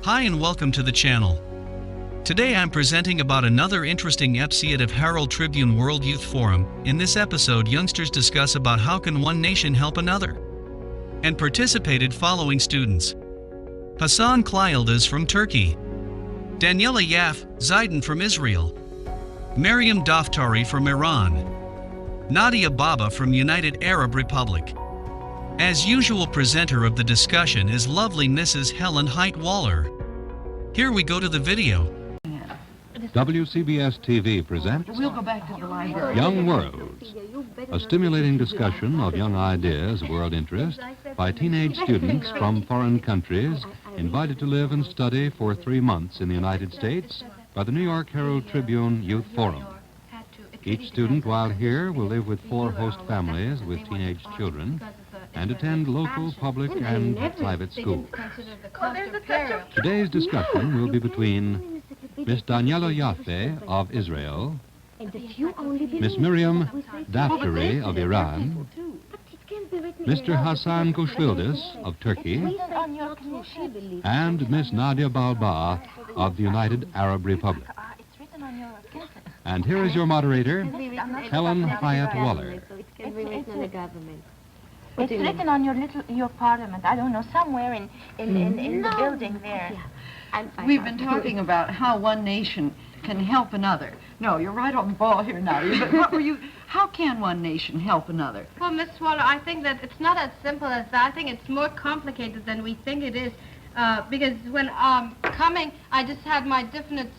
Hi and welcome to the channel. Today I'm presenting about another interesting episode of Herald Tribune World Youth Forum. In this episode, youngsters discuss about how can one nation help another. And participated following students: Hasan GÜCLÜYILDIZ from Turkey, Daniela YAFFE ZIDON from Israel, Maryam DAFTARI from Iran, Nadia from United Arab Republic. As usual, presenter of the discussion is lovely Mrs. Helen Height-Waller. Here we go to the video. WCBS TV presents We'll go back to the library. Young Worlds, a stimulating discussion of young ideas of world interest by teenage students from foreign countries invited to live and study for 3 months in the United States by the New York Herald Tribune Youth Forum. Each student while here will live with 4 host families with teenage children and attend local public and private schools. Today's discussion will be between Miss Daniela YAFFE of Israel, Miss Maryam DAFTARI of Iran, Mr. Hasan GÜCLÜYILDIZ of Turkey, and Miss Nadia of the United Arab Republic. And here is your moderator, Helen Height-Waller. It's written on your parliament. I don't know, somewhere in the building there. We've been talking about how one nation can help another. No, you're right on the ball here, Nadia. But how can one nation help another? Well, Miss Waller, I think that it's not as simple as that. I think it's more complicated than we think it is. Because when coming, I just had my definite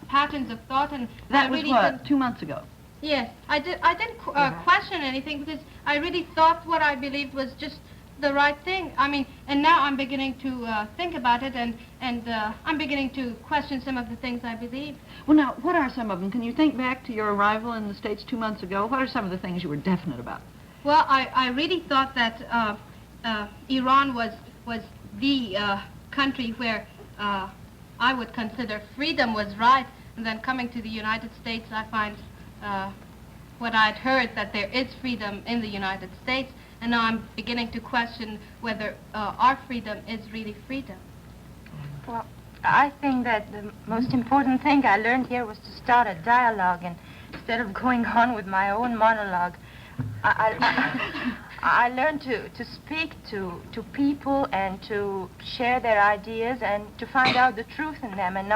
patterns of thought, and that was really what, 2 months ago? Yes, I didn't question anything because I really thought what I believed was just the right thing. I mean, and now I'm beginning to think about it, and I'm beginning to question some of the things I believe. Well, now, what are some of them? Can you think back to your arrival in the States 2 months ago? What are some of the things you were definite about? Well, I really thought that Iran was the country where I would consider freedom was right, and then coming to the United States, I find what I'd heard, that there is freedom in the United States, and now I'm beginning to question whether our freedom is really freedom. Well, I think that the most important thing I learned here was to start a dialogue, and instead of going on with my own monologue, I learned to speak to people and to share their ideas and to find out the truth in them, and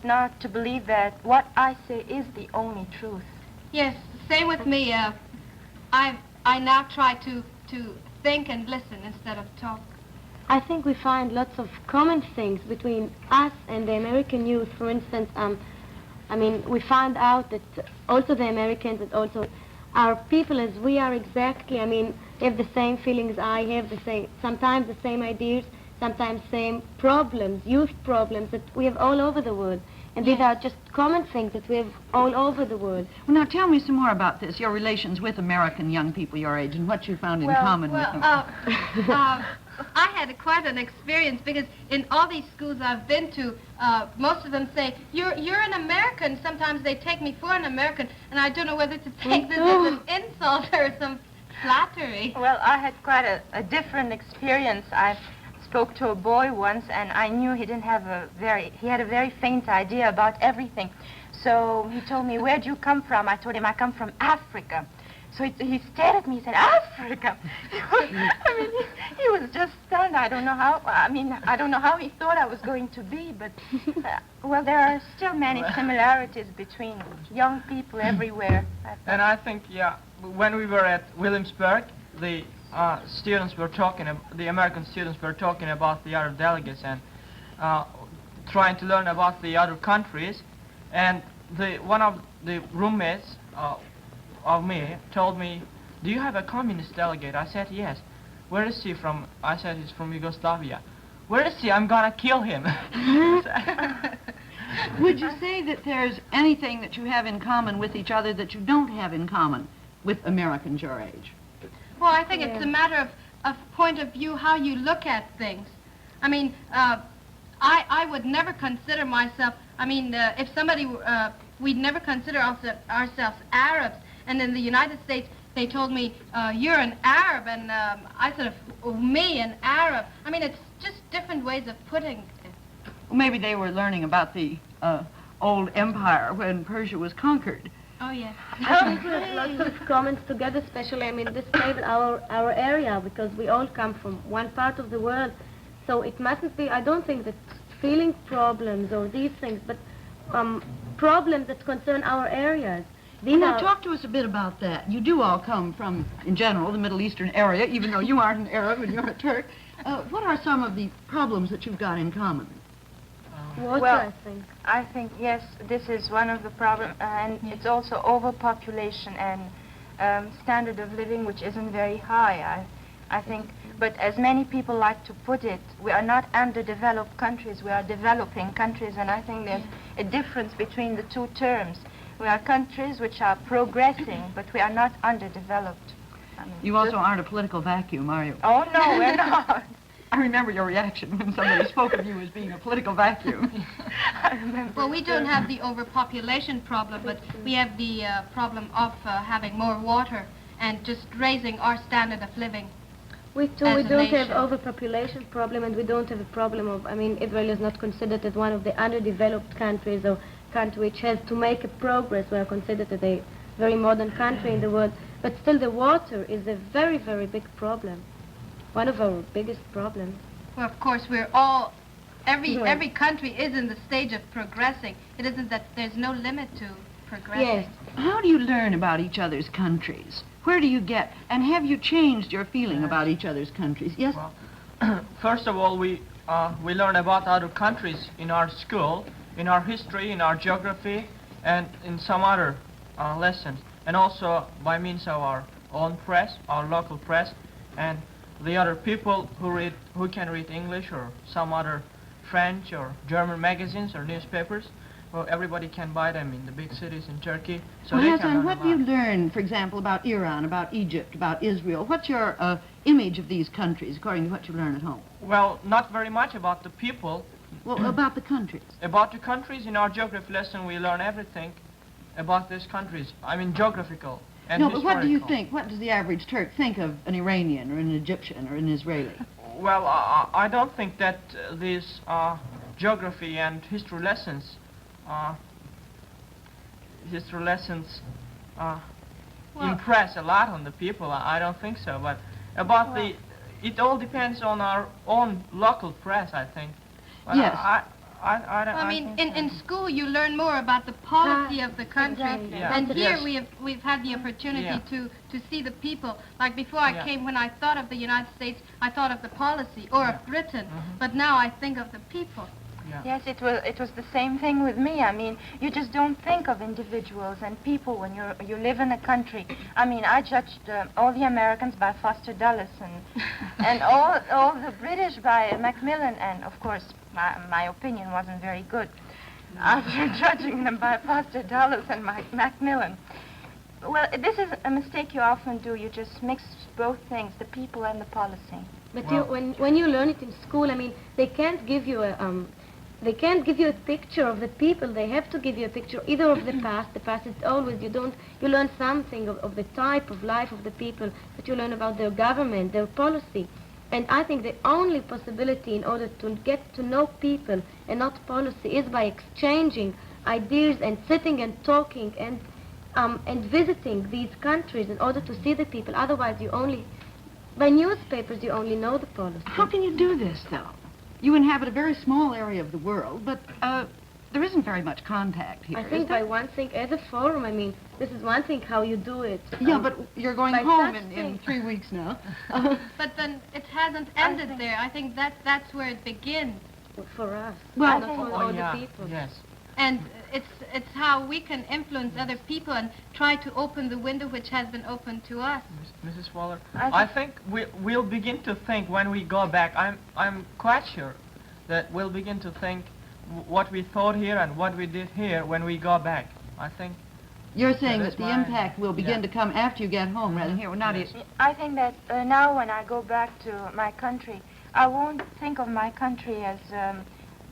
not to believe that what I say is the only truth. Yes, same with me. I now try to think and listen instead of talk. I think we find lots of common things between us and the American youth. For instance, I mean, we find out that also the Americans and also our people as we are exactly, I mean, have the same feelings I have, sometimes the same ideas, sometimes same problems, youth problems that we have all over the world. And these are just common things that we have all over the world. Well, now tell me some more about this, your relations with American young people your age and what you found in common with them. I had quite an experience because in all these schools I've been to, most of them say, you're an American. Sometimes they take me for an American, and I don't know whether to take this as an insult or some flattery. Well, I had quite a different experience. I spoke to a boy once, and I knew he had a very faint idea about everything. So he told me, "Where do you come from?" I told him, "I come from Africa." So he stared at me, he said, "Africa?" I mean, he was just stunned. I don't know how he thought I was going to be, but, well, there are still many similarities between young people everywhere. And I think, yeah, when we were at Williamsburg, the American students were talking about the other delegates and trying to learn about the other countries, and one of the roommates of me told me, "Do you have a communist delegate?" I said, "Yes." "Where is he from?" I said, "He's from Yugoslavia." "Where is he? I'm gonna kill him." Would you say that there's anything that you have in common with each other that you don't have in common with Americans your age? Well, I think it's a matter of point of view, how you look at things. I mean, I would never consider myself, I mean, if somebody, we'd never consider ourselves Arabs. And in the United States, they told me, "You're an Arab," and I sort of, "Me, an Arab." I mean, it's just different ways of putting it. maybe they were learning about the old empire when Persia was conquered. Oh, yes. I think we have lots of comments together, especially, I mean, this made our area, because we all come from one part of the world. So it mustn't be, I don't think that feeling problems or these things, but problems that concern our areas. Now, talk to us a bit about that. You do all come from, in general, the Middle Eastern area, even though you aren't an Arab and you're a Turk. What are some of the problems that you've got in common? Water, Well, I think. I think, yes, this is one of the problems, and it's also overpopulation and standard of living which isn't very high, I think. But as many people like to put it, we are not underdeveloped countries, we are developing countries, and I think there's a difference between the two terms. We are countries which are progressing, but we are not underdeveloped. I mean, You also aren't a political vacuum, are you? Oh, no, we're not. I remember your reaction when somebody spoke of you as being a political vacuum. I remember. Well, we don't have the overpopulation problem, but we have the problem of having more water and just raising our standard of living. We too, as we a don't have nation. overpopulation problem, and we don't have a problem of, I mean, Israel is not considered as one of the underdeveloped countries or country which has to make a progress. We are considered as a very modern country in the world, but still the water is a very, very big problem. One of our biggest problems. Well, of course, we're all, Right. every country is in the stage of progressing. It isn't that there's no limit to progressing. Yes. How do you learn about each other's countries? Where do you get, and have you changed your feeling about each other's countries? Yes? Well, first of all, we learn about other countries in our school, in our history, in our geography, and in some other lessons, and also by means of our own press, our local press, and the other people who can read English or some other French or German magazines or newspapers. Well, everybody can buy them in the big cities in Turkey, so Well, they can Hasan, learn what do you about. learn, for example, about Iran, about Egypt, about Israel? What's your image of these countries, according to what you learn at home? Well, not very much about the people. Well, about the countries. About the countries, in our geography lesson, we learn everything about these countries. I mean, geographical and No, but what do you historical. think? What does the average Turk think of an Iranian or an Egyptian or an Israeli? Well, I don't think that these geography and history lessons impress a lot on the people. I don't think so. But about it all depends on our own local press, I think. But Yes. I mean, in school you learn more about the policy of the country, exactly. Yeah. and here Yes. we've had the opportunity Yeah. to see the people. Like before I Yeah. came, when I thought of the United States, I thought of the policy or of Britain, but now I think of the people. Yes, it was the same thing with me. I mean, you just don't think of individuals and people when you live in a country. I mean, I judged all the Americans by Foster Dulles and all the British by Macmillan, and of course my opinion wasn't very good after judging them by Foster Dulles and Macmillan. Well, this is a mistake you often do. You just mix both things, the people and the policy. But Well- when you learn it in school, I mean, they can't give you a picture of the people. They have to give you a picture either of the past. The past is always, you learn something of the type of life of the people, but you learn about their government, their policy. And I think the only possibility in order to get to know people and not policy is by exchanging ideas and sitting and talking and visiting these countries in order to see the people. Otherwise, by newspapers, you only know the policy. How can you do this, though? You inhabit a very small area of the world, but there isn't very much contact here. I is think there? by one thing, as a forum, I mean, this is one thing how you do it. Yeah, but you're going by home such in things. 3 weeks now. But then it hasn't ended there. I think that's where it begins. For us, Well, not for Oh, all yeah. the people. Yes. And it's how we can influence other people and try to open the window which has been opened to us. Mrs. Waller, I I think we'll begin to think when we go back. I'm quite sure that we'll begin to think what we thought here and what we did here when we go back. I think. You're saying That that is the my- impact will begin yeah. to come after you get home, rather than here. Well, Nadia, Yes. I think that now when I go back to my country, I won't think of my country as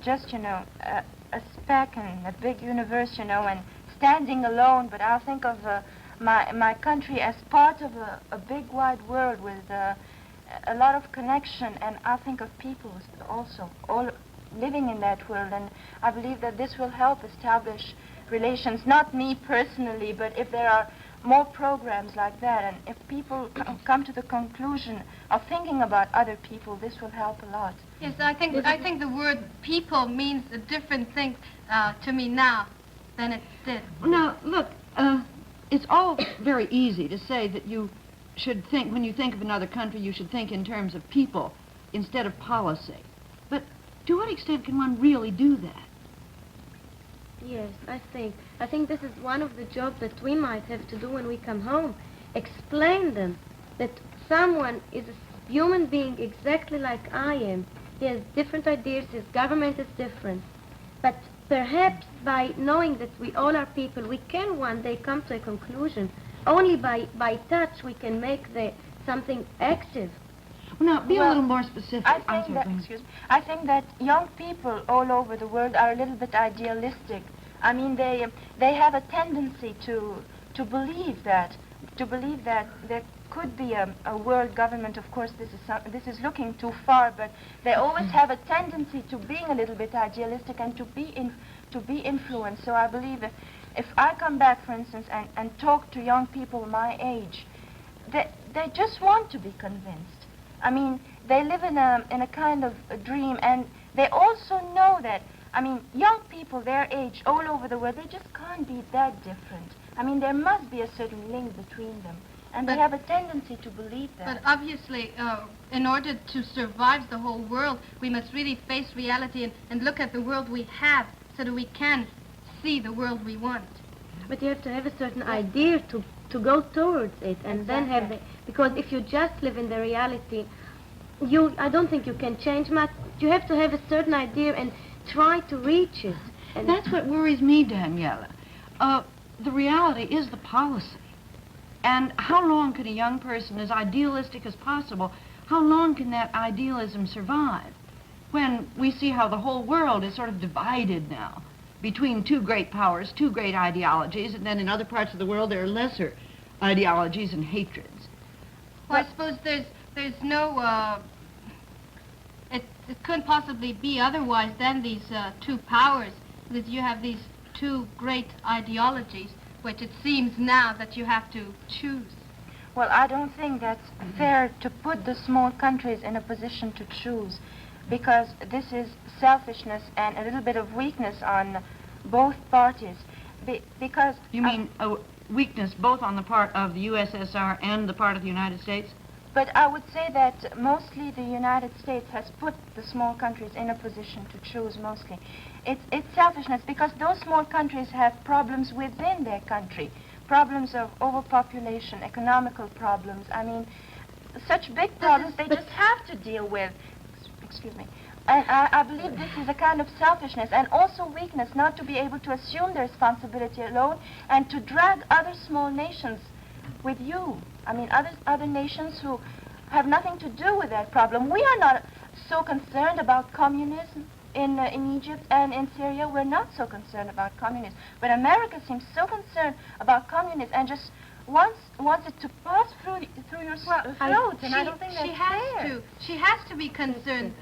just, a speck in a big universe, and standing alone, but I'll think of my country as part of a big wide world with a lot of connection, and I'll think of people also, living in that world, and I believe that this will help establish relations, not me personally, but if there are more programs like that, and if people come to the conclusion of thinking about other people, this will help a lot. Yes, I think the word people means a different thing to me now than it did. Now, look, it's all very easy to say that you should think, when you think of another country, you should think in terms of people instead of policy. But to what extent can one really do that? Yes, I think this is one of the jobs that we might have to do when we come home. Explain them that someone is a human being exactly like I am. He has different ideas, his government is different. But perhaps by knowing that we all are people, we can one day come to a conclusion. Only by touch we can make something active. Well, now, be a little more specific. I think that young people all over the world are a little bit idealistic. I mean, they have a tendency to believe that there could be a world government. Of course, this is looking too far, but they always have a tendency to being a little bit idealistic and to be influenced. So I believe if I come back, for instance, and talk to young people my age, they just want to be convinced. I mean, they live in a kind of a dream, and they also know that, I mean, young people their age all over the world, they just can't be that different. I mean, there must be a certain link between them, and they have a tendency to believe that. But obviously, in order to survive the whole world, we must really face reality and look at the world we have so that we can see the world we want. But you have to have a certain idea to go towards it, and then have the... Because if you just live in the reality, I don't think you can change much. You have to have a certain idea and try to reach it. And that's what worries me, Daniela. The reality is the policy. And how long can a young person, as idealistic as possible, how long can that idealism survive? When we see how the whole world is sort of divided now between two great powers, two great ideologies, and then in other parts of the world there are lesser ideologies and hatreds. Well, I suppose there's no, it couldn't possibly be otherwise than these two powers, that you have these two great ideologies, which it seems now that you have to choose. Well, I don't think that's fair to put the small countries in a position to choose, because this is selfishness and a little bit of weakness on both parties. Because you mean a weakness both on the part of the USSR and the part of the United States? But I would say that mostly the United States has put the small countries in a position to choose mostly. It's selfishness, because those small countries have problems within their country, problems of overpopulation, economical problems. I mean, such big problems they just have to deal with. Excuse me. And I believe this is a kind of selfishness and also weakness, not to be able to assume the responsibility alone and to drag other small nations with you. I mean, other nations who have nothing to do with that problem. We are not so concerned about communism in Egypt and in Syria. We're not so concerned about communism. But America seems so concerned about communism and just wants it to pass through your throat, and I don't think that's fair. She has to be concerned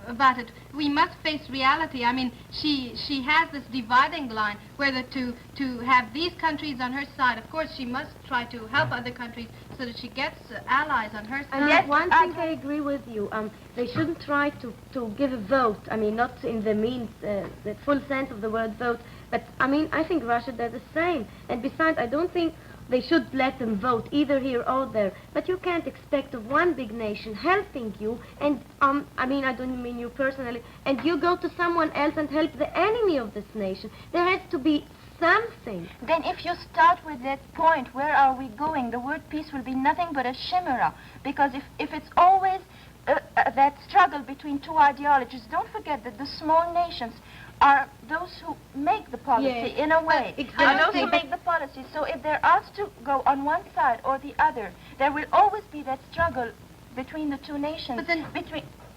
about it. We must face reality. I mean, she has this dividing line, whether to have these countries on her side. Of course, she must try to help other countries so that she gets allies on her side. And yes, one thing I agree with you. They shouldn't try to give a vote. I mean, not in the means, the full sense of the word vote. But I mean, I think Russia does the same. And besides, I don't think they should let them vote either here or there. But you can't expect of one big nation helping you, and I mean, I don't mean you personally, and you go to someone else and help the enemy of this nation. There has to be something. Then if you start with that point, where are we going? The word peace will be nothing but a chimera, because if it's always that struggle between two ideologies, don't forget that the small nations are those who make the policy in a way. Are those who make the policy. So if they're asked to go on one side or the other, there will always be that struggle between the two nations. But then,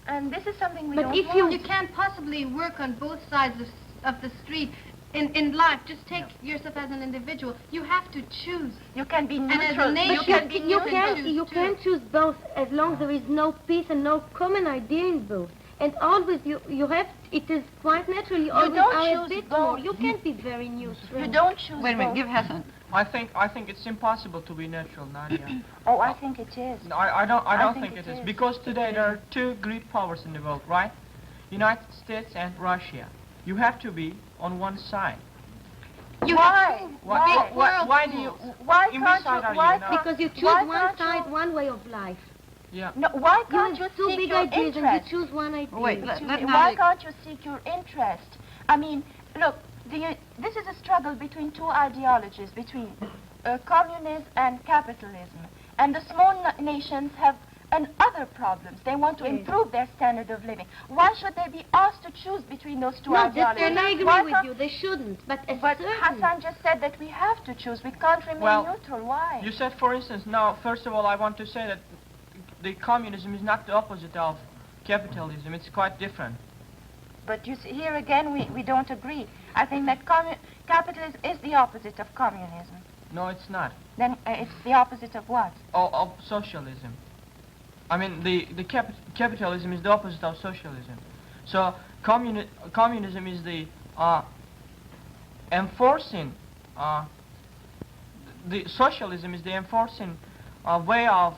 and this is something we but don't if want. you can't possibly work on both sides of the street in life, just take yourself as an individual. You have to choose. You can be neutral. And as a nation, you can choose both as long as there is no peace and no common idea in both. And always you have, it is quite natural, you always don't are a choose bit both. more. You can't be very neutral. You don't choose Wait a minute, both. give Hasan. I think it's impossible to be neutral, Nadia. Oh, I think it is. No, I don't think think it it is. is. Because today there are two great powers in the world, right? United States and Russia. You have to be on one side. Why? Why do you? Why in can't which side you? are you Why now? can't- Because you choose Why one can't side, you- one way of life. Yeah. No, why You can't you have two seek big your ideas and interest? you choose one idea. Wait, let Why Nadia... can't you seek your interest? I mean, look, this is a struggle between two ideologies, between communism and capitalism. And the small nations have other problems. They want to Yes. improve their standard of living. Why should they be asked to choose between those two No, this, ideologies? and I agree Why with can't- you, they shouldn't. But a But certain... Hasan just said that we have to choose. We can't remain Well, neutral. Why? You said, for instance, now, first of all, I want to say that the communism is not the opposite of capitalism. It's quite different. But you see, here again, we don't agree. I think that capitalism is the opposite of communism. No, it's not. Then it's the opposite of what? Of socialism. I mean, the capitalism is the opposite of socialism. So communism is the enforcing. The socialism is the enforcing way of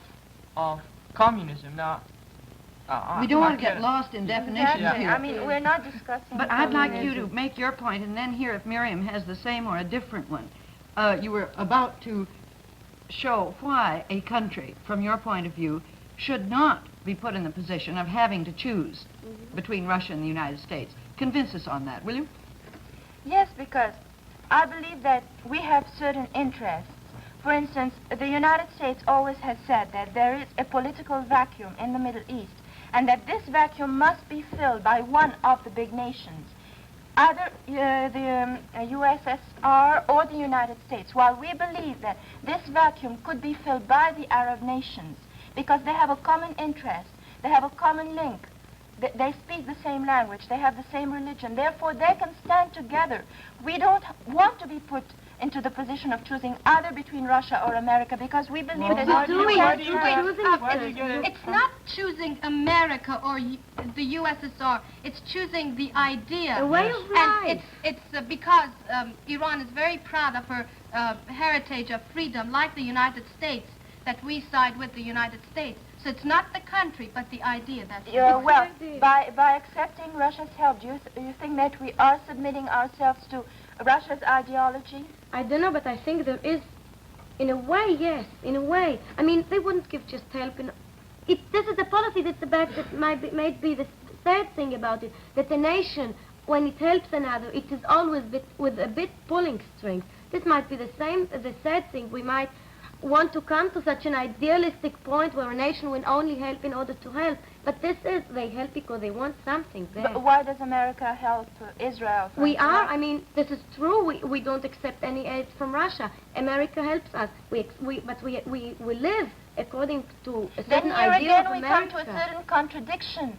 communism. Now, We don't want to I get get it. lost in definitions Exactly. here. I mean, we're not discussing. But I'd like you to communism. make your point and then hear if Miriam has the same or a different one. You were about to show why a country, from your point of view, should not be put in the position of having to choose between Russia and the United States. Convince us on that, will you? Yes, because I believe that we have certain interests. For instance, the United States always has said that there is a political vacuum in the Middle East, and that this vacuum must be filled by one of the big nations, either the USSR or the United States, while we believe that this vacuum could be filled by the Arab nations, because they have a common interest, they have a common link, they speak the same language, they have the same religion, therefore they can stand together. We don't want to be put into the position of choosing either between Russia or America, because we believe that why if do you you- can't why do you choose- get- choosing why do you get it? It's not choosing America or the USSR. It's choosing the idea. A way of life. And it's because Iran is very proud of her heritage of freedom, like the United States, that we side with the United States. So it's not the country, but the idea. That's well, by accepting Russia's help, do you think that we are submitting ourselves to Russia's ideology? I don't know, but I think there is, in a way, yes, in a way. I mean, they wouldn't give just help. This is a policy that's about, that might be the sad thing about it, that a nation, when it helps another, it is always with a bit pulling strings. This might be the same, the sad thing. We might want to come to such an idealistic point where a nation will only help in order to help. But this is, they help because they want something back. But why does America help Israel? for We instance? are, I mean, this is true. We don't accept any aid from Russia. America helps us. But we live according to a Then certain here idea again of we come to a America. certain contradiction.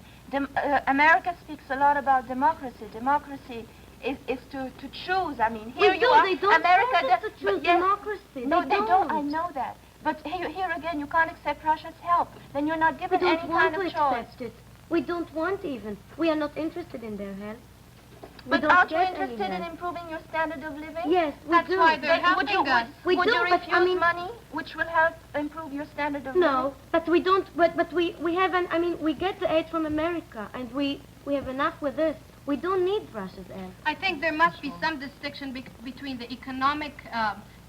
America speaks a lot about democracy. Democracy is to choose. I mean, here We you do, are. they don't America want us does- to choose but yes, democracy. No, they they don't. I don't. know that. But here again, you can't accept Russia's help. Then you're not We given don't any want kind of to choice. accept it. We don't want even. We are not interested in their help. We But don't aren't you get any interested in help. improving your standard of living? Yes, we That's do. why they're Then would you, helping us. We would do, you but refuse I mean- money which will help improve your standard of living? No, but we don't. But we have an. I mean, we get the aid from America, and we have enough with this. We don't need Russia's aid. I think there must be some distinction between the economic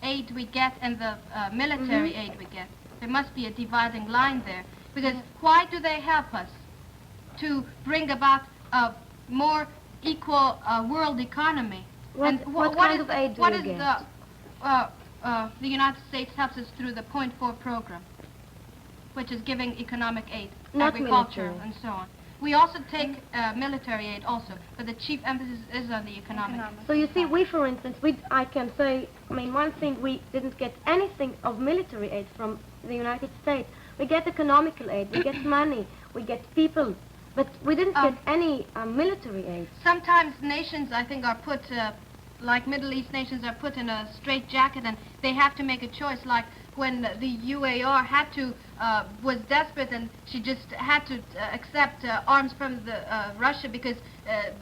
aid we get and the military aid we get. There must be a dividing line there. Because why do they help us? To bring about a more equal world economy. What kind of aid do what we is get? the United States helps us through the Point 4 program, which is giving economic aid, Not agriculture, military. and so on. We also take military aid also, but the chief emphasis is on the economic. So you see, we, for instance, I can say, I mean, one thing, we didn't get anything of military aid from the United States. We get economical aid, we get money, we get people, but we didn't get any military aid. Sometimes nations, I think, are put like Middle East nations are put in a straitjacket and they have to make a choice, like when the UAR was desperate and she just had to accept arms from Russia because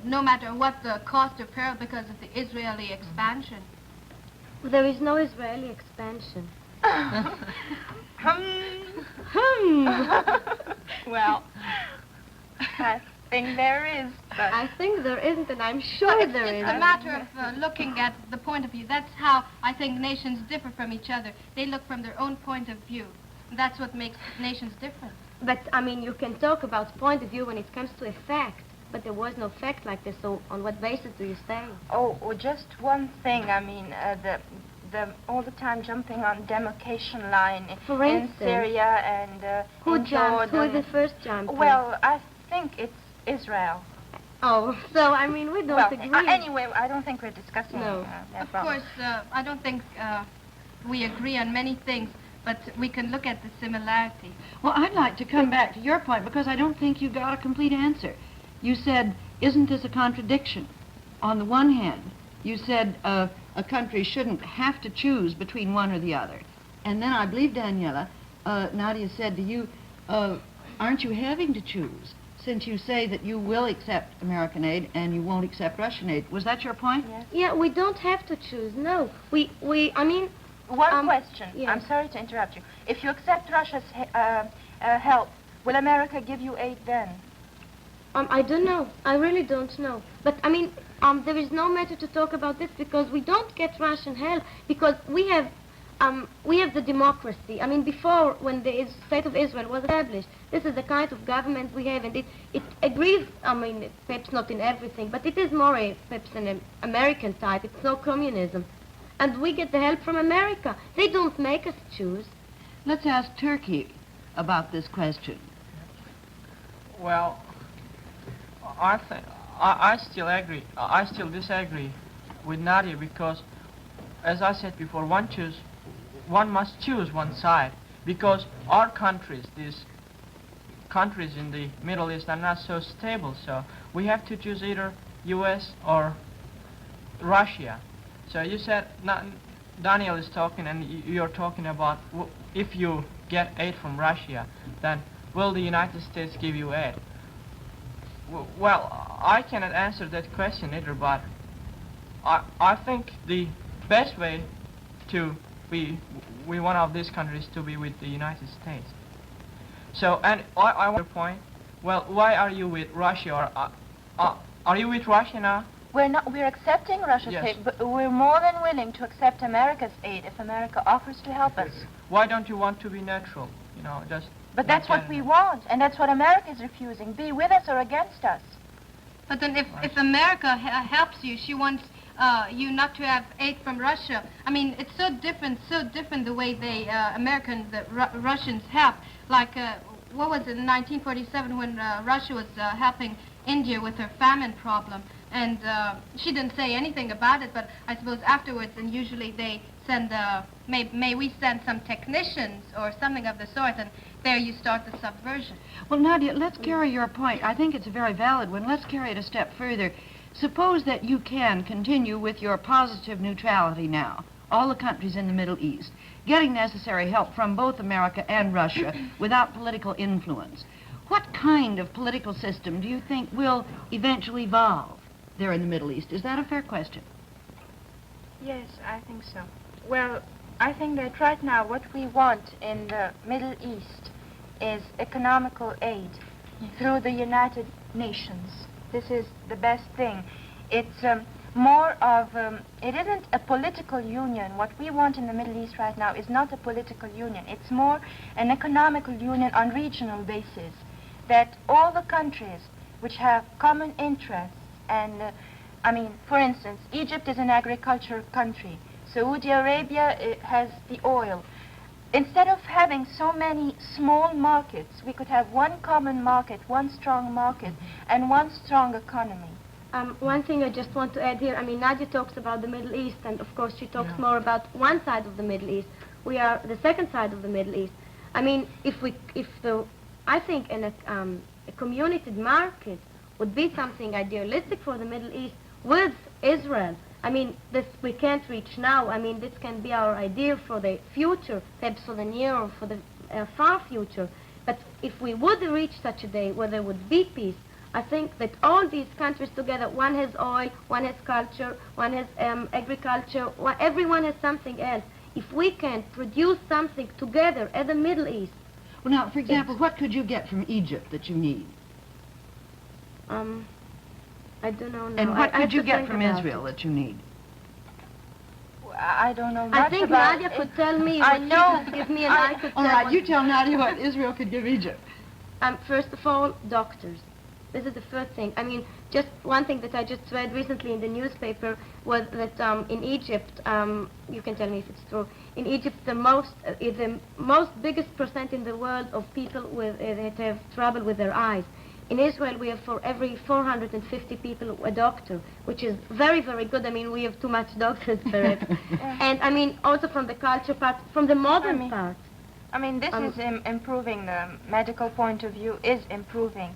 no matter what the cost or peril because of the Israeli expansion. There is no Israeli expansion. Well, I think there is, but I think there isn't, and I'm sure Well, there is. it's a matter of looking at the point of view. That's how I think nations differ from each other. They look from their own point of view. That's what makes nations different. But, I mean, you can talk about point of view when it comes to a fact, but there was no fact like this, so on what basis do you say? oh, just one thing. I mean, the all the time jumping on demarcation line For in instance, Syria and Who in jumped? Who Jordan. is the first jumper? Well, I think it's Israel. Oh, so, I mean, we don't Well, agree. anyway, I don't think we're discussing No. that Of problem. course, I don't think we agree on many things, but we can look at the similarity. Well, I'd like to come back to your point because I don't think you got a complete answer. You said, isn't this a contradiction? On the one hand, you said a country shouldn't have to choose between one or the other. And then I believe, Daniela, Nadia said to you, aren't you having to choose since you say that you will accept American aid and you won't accept Russian aid? Was that your point? Yes. Yeah, we don't have to choose, no. I mean, One question. yes. I'm sorry to interrupt you. If you accept Russia's help, will America give you aid then? I don't know. I really don't know. But, I mean, there is no matter to talk about this because we don't get Russian help because we have the democracy. I mean, before, when the state of Israel was established, this is the kind of government we have, and it agrees, I mean, perhaps not in everything, but it is more perhaps an American type. It's no communism. And we get the help from America. They don't make us choose. Let's ask Turkey about this question. Well, I still agree. I still disagree with Nadia because, as I said before, one must choose one side because our countries, these countries in the Middle East, are not so stable. So we have to choose either U.S. or Russia. So you said, Daniel is talking, and you're talking about if you get aid from Russia, then will the United States give you aid? Well, I cannot answer that question either, but I think the best way to be with one of these countries to be with the United States. So, and I want to point, well, why are you with Russia, or are you with Russia now? We're not. We're accepting Russia's Yes. aid, but we're more than willing to accept America's aid if America offers to help us. Why don't you want to be neutral? You know, just. But that's what we want, and that's what America is refusing. Be with us or against us. But then if America helps you, she wants you not to have aid from Russia. I mean, it's so different the way the Russians help. Like, what was it, in 1947 when Russia was helping India with her famine problem. And she didn't say anything about it, but I suppose afterwards, and usually they send, may we send some technicians or something of the sort, and there you start the subversion. Well, Nadia, let's carry your point. I think it's a very valid one. Let's carry it a step further. Suppose that you can continue with your positive neutrality now, all the countries in the Middle East, getting necessary help from both America and Russia without political influence. What kind of political system do you think will eventually evolve there in the Middle East? Is that a fair question? Yes, I think so. Well, I think that right now what we want in the Middle East is economical aid through the United Nations. This is the best thing. It's more of, it isn't a political union. What we want in the Middle East right now is not a political union. It's more an economical union on regional basis, that all the countries which have common interests and, I mean, for instance, Egypt is an agricultural country. Saudi Arabia has the oil. Instead of having so many small markets, we could have one common market, one strong market, and one strong economy. One thing I just want to add here, I mean, Nadia talks about the Middle East, and of course she talks more about one side of the Middle East. We are the second side of the Middle East. I mean, I think a community market would be something idealistic for the Middle East with Israel. I mean, this we can't reach now. I mean, this can be our idea for the future, perhaps for the near or for the far future. But if we would reach such a day where there would be peace, I think that all these countries together, one has oil, one has culture, one has agriculture, everyone has something else. If we can produce something together as the Middle East. Well, now, for example, what could you get from Egypt that you need? I don't know. And what I could you have to get think from about Israel it. that you need? I don't know much I think about Nadia it. could tell me I what she know. could give me, and I could All tell right, what- you tell Nadia what Israel could give Egypt. First of all, doctors. This is the first thing. I mean, just one thing that I just read recently in the newspaper was that in Egypt, you can tell me if it's true, in Egypt the most biggest percent in the world of people that have trouble with their eyes. In Israel, we have for every 450 people a doctor, which is very, very good. I mean, we have too much doctors, perhaps. And I mean, also from the culture part, from the modern part. I mean, this is improving. The medical point of view is improving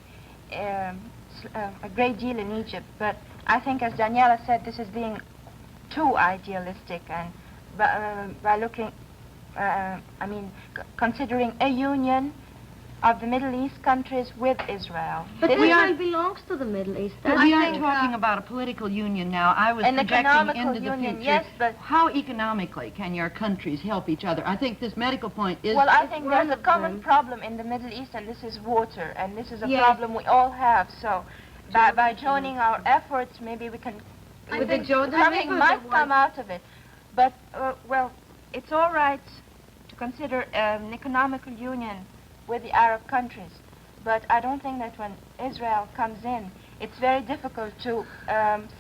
a great deal in Egypt. But I think, as Daniela said, this is being too idealistic, and by looking, considering a union of the Middle East countries with Israel. But This Israel belongs to the Middle East. But we aren't talking about a political union now. I was An projecting economical into the union, future. yes, but- how economically can your countries help each other? I think this medical point is... Well, I It's think one there's a of common them. problem in the Middle East, and this is water, and this is a Yes. problem we all have. So, by joining our efforts, maybe we can. I With the think Jordan something River, might the come one- out of it. But well, it's all right to consider an economical union with the Arab countries, but I don't think that when Israel comes in, it's very difficult to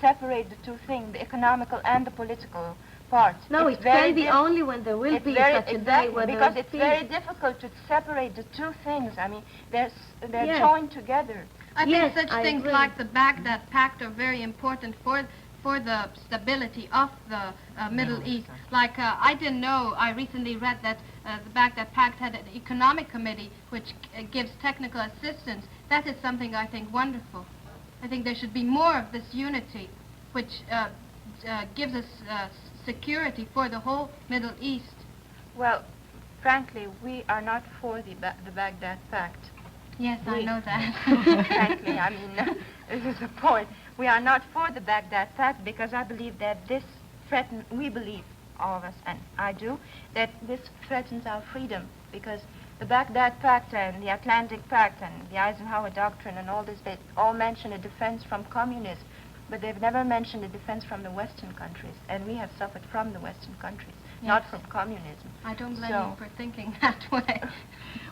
separate the two things, the economical and the political part. No, It's it very can be diff- only when there will it's be very, such a day exactly, where there because is it's peace. very difficult to separate the two things. I mean, they're Yes. joined together. I think Yes, such I things agree. like the Baghdad Pact are very important for the stability of the Middle East. Like, I didn't know, I recently read that the Baghdad Pact had an economic committee which gives technical assistance. That is something I think wonderful. I think there should be more of this unity, which gives us security for the whole Middle East. Well, frankly, we are not for the Baghdad Pact. Yes, I We- know that. Frankly, I mean, this is the point. We are not for the Baghdad Pact because I believe that this we believe, all of us, and I do, that this threatens our freedom, because the Baghdad Pact and the Atlantic Pact and the Eisenhower Doctrine and all this, they all mention a defense from communism, but they've never mentioned a defense from the Western countries, and we have suffered from the Western countries, not Yes. from communism. I don't blame So- you for thinking that way.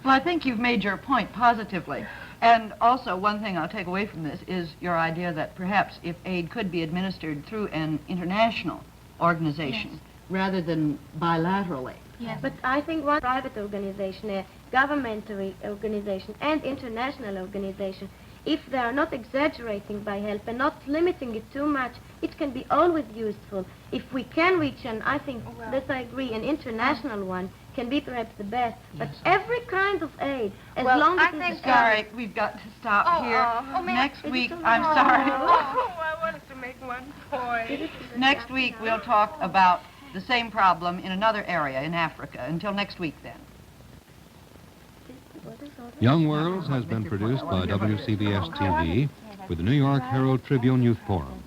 Well, I think you've made your point positively. And also, one thing I'll take away from this is your idea that perhaps if aid could be administered through an international organization rather than bilaterally. Yes. But I think one private organization, a governmental organization, and international organization, if they are not exaggerating by help and not limiting it too much, it can be always useful. If we can reach, and I think Well- this I agree, an international one can be perhaps the best. But every kind of aid, as Well, long I as think, it's Sorry, we've got to stop here. may I- Next is it week, too I'm long? sorry. I wanted to make one point. Next week, we'll talk about the same problem in another area in Africa. Until next week, then. Young Worlds has been produced by WCBS TV with the New York Herald Tribune Youth Forum.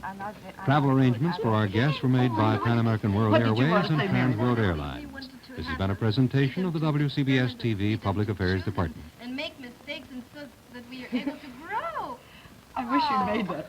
Travel arrangements for our guests were made by Pan American World What did you want Airways to and say, Trans Mary? World Airlines. This has been a presentation of the WCBS TV Public Affairs Department. And make mistakes and so that we are able to grow. I wish you'd made that.